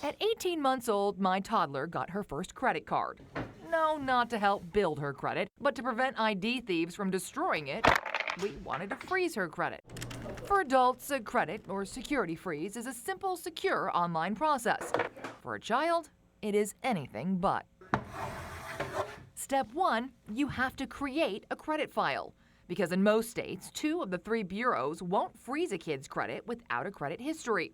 At 18 months old, my toddler got her first credit card. No, not to help build her credit, but to prevent ID thieves from destroying it, we wanted to freeze her credit. For adults, a credit or security freeze is a simple, secure online process. For a child, it is anything but. Step 1, you have to create a credit file. Because in most states, 2 of the 3 bureaus won't freeze a kid's credit without a credit history.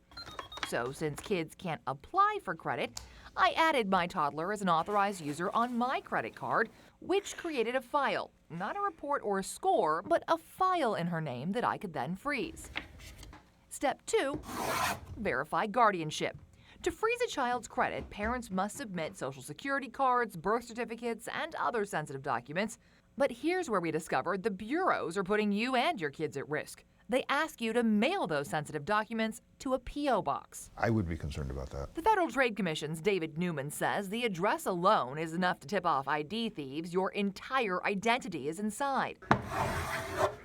So since kids can't apply for credit, I added my toddler as an authorized user on my credit card, which created a file, not a report or a score, but a file in her name that I could then freeze. Step 2, verify guardianship. To freeze a child's credit, parents must submit Social Security cards, birth certificates, and other sensitive documents. But here's where we discovered the bureaus are putting you and your kids at risk. They ask you to mail those sensitive documents to a P.O. box. I would be concerned about that. The Federal Trade Commission's David Newman says the address alone is enough to tip off ID thieves your entire identity is inside.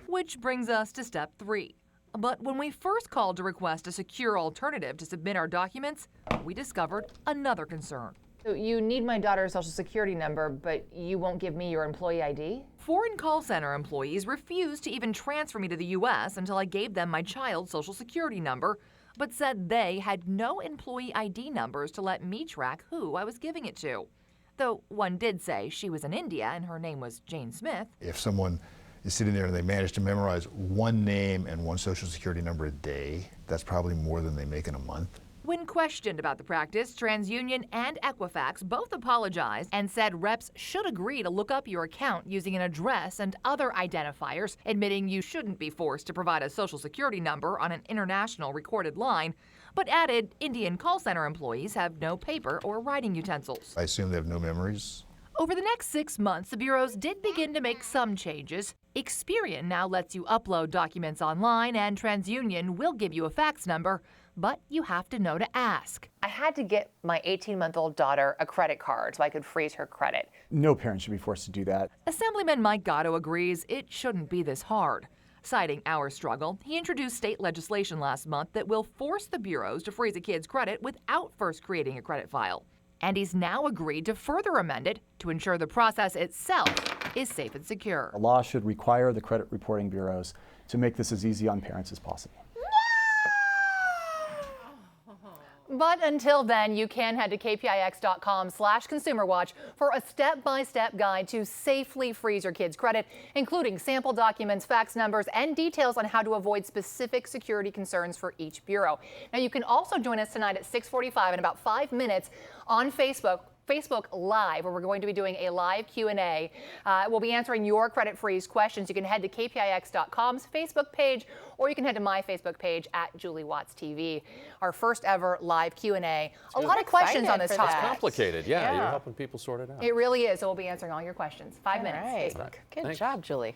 Which brings us to step 3. But when we first called to request a secure alternative to submit our documents, we discovered another concern. So you need my daughter's Social Security number, but you won't give me your employee ID? Foreign call center employees refused to even transfer me to the U.S. until I gave them my child's Social Security number, but said they had no employee ID numbers to let me track who I was giving it to. Though one did say she was in India and her name was Jane Smith. If someone is sitting there and they manage to memorize one name and one Social Security number a day, that's probably more than they make in a month. When questioned about the practice, TransUnion and Equifax both apologized and said reps should agree to look up your account using an address and other identifiers, admitting you shouldn't be forced to provide a Social Security number on an international recorded line, but added Indian call center employees have no paper or writing utensils. I assume they have no memories. Over the next 6 months, the bureaus did begin to make some changes. Experian now lets you upload documents online, and TransUnion will give you a fax number, but you have to know to ask. I had to get my 18-month-old daughter a credit card so I could freeze her credit. No parent should be forced to do that. Assemblyman Mike Gatto agrees it shouldn't be this hard. Citing our struggle, he introduced state legislation last month that will force the bureaus to freeze a kid's credit without first creating a credit file. And he's now agreed to further amend it to ensure the process itself is safe and secure. The law should require the credit reporting bureaus to make this as easy on parents as possible. But until then, you can head to kpix.com/consumerwatch for a step-by-step guide to safely freeze your kids' credit, including sample documents, fax numbers, and details on how to avoid specific security concerns for each bureau. Now, you can also join us tonight at 6:45 in about 5 minutes on Facebook Live, where we're going to be doing a live Q&A. We'll be answering your credit freeze questions. You can head to kpix.com's Facebook page, or you can head to my Facebook page at Julie Watts TV. Our first ever live Q&A. A lot of questions on this topic. It's complicated, yeah. You're helping people sort it out. It really is. So we'll be answering all your questions. 5 minutes. Right. Facebook. Good job, Julie.